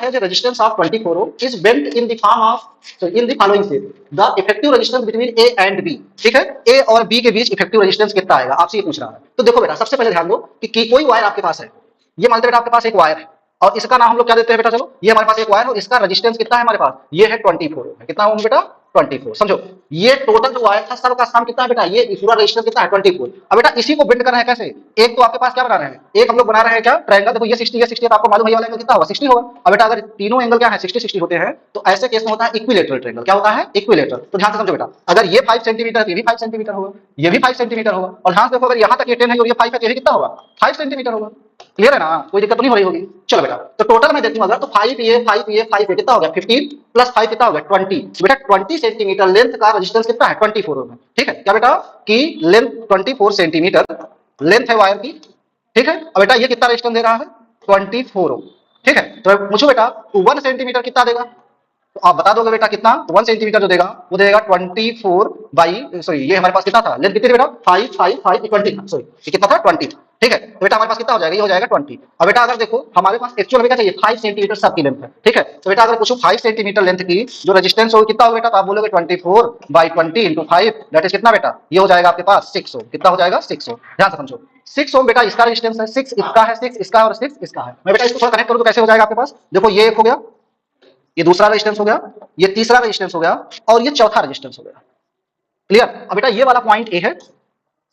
has a resistance of 24 ohm is bent in the form of in the following shape. The effective resistance between A and B, ठीक है, A और B के बीच effective resistance कितना आएगा, आपसे ये पूछ रहा है। तो देखो बेटा, सबसे पहले ध्यान दो कि कोई वायर आपके पास है, ये मानते बेटा आपके पास एक वायर है और इसका नाम हम लोग क्या देते हैं बेटा, चलो ये हमारे पास एक वायर और इसका रेजिस्टेंस कितना है हमारे पास, ये है 24 ओम है। कितना ओम बेटा, 24। समझो, ये टोटल जो वायर था सबका सम कितना है बेटा, ये पूरा रेजिस्टेंस कितना है 24। अब बेटा इसी को बेंड करना है कैसे, एक तो आपके पास क्या बना रहे हैं, एक हम लोग बना रहे हैं क्या, ट्रायंगल। देखो ये 60 है, 60 तो आपको मालूम है ये वाला एंगल कितना होगा, 60 होगा। अब बेटा अगर तीनों एंगल क्या है 60 60 होते हैं तो ऐसे केस में होता है इक्विलेटरल ट्रायंगल। क्या होता है, इक्विलेटरल। तो ध्यान से समझो बेटा, अगर ये 5 सेंटीमीटर, ये भी 5 सेंटीमीटर होगा, ये भी 5 सेंटीमीटर होगा, और ध्यान से देखो अगर यहां तक ये 10 है और ये 5 है तो ये कितना होगा, 5 सेंटीमीटर होगा। क्लियर है ना, कोई दिक्कत तो नहीं हो रही होगी। चलो बेटा, तो टोटल मैं देखती हूं अगर, तो 5 ये 5 ये 5 ये कितना हो गया, 15 प्लस 5 कितना हो गया, 20। बेटा 20 सेंटीमीटर लेंथ का रेजिस्टेंस कितना है, 24 ओम है। ठीक है, क्या बेटा कि लेंथ 24 सेंटीमीटर लेंथ है वायर की। ठीक है, अब बेटा ये कितना रेजिस्टेंस दे रहा है, 24 ओम। ठीक है, तो पूछो बेटा 1 सेंटीमीटर कितना देगा, तो आप बता दोगे बेटा कितना, 1 सेंटीमीटर जो देगा वो देगा 24 बाई, सॉरी ये हमारे पास कितना था, लेंथ कितनी थी बेटा, 5 5 5 20, सॉरी ये कितना था 20। ठीक है, तो बेटा हमारे पास कितना हो जाएगा, ये हो जाएगा 20। अब बेटा अगर देखो हमारे पास एक्चुअल में क्या चाहिए, 5 सेंटीमीटर सबकी लेंथ है। ठीक है, तो बेटा अगर पूछो 5 सेंटीमीटर लेंथ की जो रेजिस्टेंस होगी कितना होगा बेटा, तो आप बोलोगे 24 बाई 20 इंटू 5 दैट इज कितना बेटा, ये हो जाएगा आपके पास 6 ओम। कितना हो जाएगा, 6 ओम। ध्यान से समझो, 6 ओम बेटा इसका रेजिस्टेंस है, 6 इसका है, 6 इसका और 6 इसका है। मैं बेटा इसको थोड़ा कनेक्ट करूं तो कैसे हो जाएगा आपके पास, देखो ये एक हो गया, ये दूसरा रेजिस्टेंस हो गया, ये तीसरा रेजिस्टेंस हो गया और ये चौथा रेजिस्टेंस हो गया। क्लियर। अब बेटा ये वाला पॉइंट ए है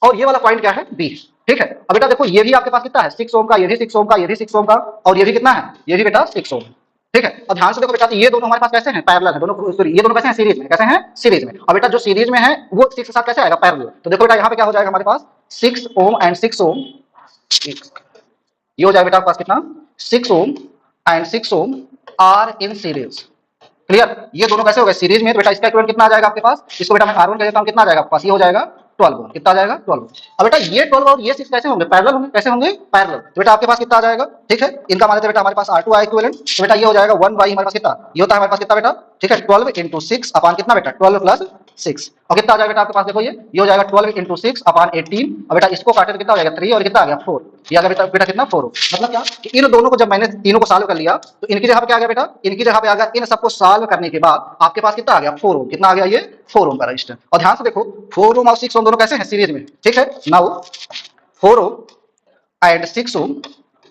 और ये वाला पॉइंट क्या है, बी। ठीक है, अब बेटा देखो ये भी आपके पास कितना है, 6 ओम का, ये भी 6 ओम का, ये भी 6 ओम का और ये भी कितना है, ये भी बेटा 6 ओम। ठीक है, और ध्यान से देखो बेटा, तो ये दोनों हमारे पास कैसे हैं, पैरेलल है दोनों, सॉरी ये दोनों कैसे हैं, सीरीज में। कैसे हैं, सीरीज में। अब बेटा जो सीरीज में है वो 6 के साथ कैसे आएगा, पैरेलल। तो देखो बेटा यहाँ पे क्या हो जाएगा हमारे पास, 6 ओम एंड 6 ओम, ये हो जाएगा बेटा आपके पास कितना, 6 ohm and 6 ohm are in series. Clear, ये दोनों कैसे हो गए, सीरीज में। तो बेटा इसका इक्विवेलेंट कितना आ जाएगा आपके पास, इसको बेटा मैं R1 कह देता हूं, कितना आ जाएगा आपके पास, ये हो जाएगा 12 ओम। कितना आ जाएगा, 12 ओम। अब बेटा ये 12 और ये 6 कैसे होंगे, पैरेलल होंगे। कैसे होंगे, पैरेलल। तो बेटा आपके पास कितना आ जाएगा, ठीक है, इनका मान लेते हैं बेटा हमारे पास R2 आया इक्विवेलेंट। तो बेटा ये हो जाएगा 1 बाई हमारे पास कितना, ये होता है हमारे पास कितना बेटा, ठीक है 12 इंटू 6 अपॉन कितना बेटा, 12 प्लस 6 और कितना आ जाएगा बेटा आपके पास, देखो ये हो जाएगा 12 इंटू 6 अपॉन 18। अब बेटा इसको काटे तो कितना हो जाएगा 3 और कितना आ गया 4, ये आ गया बेटा कितना 4। मतलब क्या कि इन दोनों को जब मैंने तीनों को सॉल्व कर लिया तो इनकी जगह पे क्या आ गया बेटा, इनकी जगह पे आ गया, इन सबको सॉल्व करने के बाद आपके पास कितना आ गया 4 ओम। कितना आ गया, ये 4 ओम का रेजिस्टेंस। और ध्यान से देखो 4 ओम और 6 ओम दोनों कैसे हैं, सीरीज में। ठीक है, now 4 ohm and 6 ohm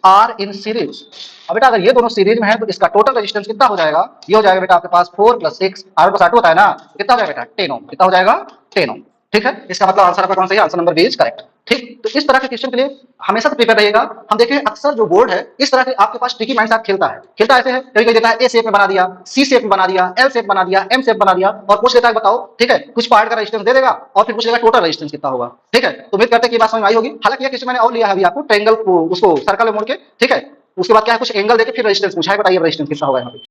are in series. अब बेटा अगर ये दोनों सीरीज में है तो इसका टोटल रेजिस्टेंस कितना हो जाएगा, ये हो जाएगा बेटा आपके पास 4 प्लस 6 R प्लस R2 होता है ना, कितना हो जाएगा बेटा 10 ओम। कितना हो जाएगा, 10 ओम। ठीक है, इसका मतलब आंसर आपका कौन सा है, answer number B is correct. ठीक, तो इस तरह के क्वेश्चन के लिए हमेशा से प्रिपेयर रहिएगा। हम देखें अक्सर जो बोर्ड है इस तरह के आपके पास ट्रिकी माइंड से खेलता है। खेलता ऐसे है, कभी कभी देता है ए शेप में बना दिया, सी शेप में बना दिया, एल शेप बना दिया, एम शेप बना दिया और पूछ लेता है बताओ, ठीक है, कुछ पार्ट का रेजिस्टेंस दे देगा और फिर पूछ लेगा टोटल रेजिस्टेंस कितना होगा। ठीक है, तो उम्मीद करते हैं कि बात समझ में आई होगी। हालांकि ये क्वेश्चन मैंने और लिया है अभी आपको, ट्रायंगल को उसको सर्कल में मोड़ के। ठीक है, उसके बाद क्या है, कुछ एंगल देके फिर रेजिस्टेंस पूछा है, बताइए रेजिस्टेंस कितना होगा यहाँ पे।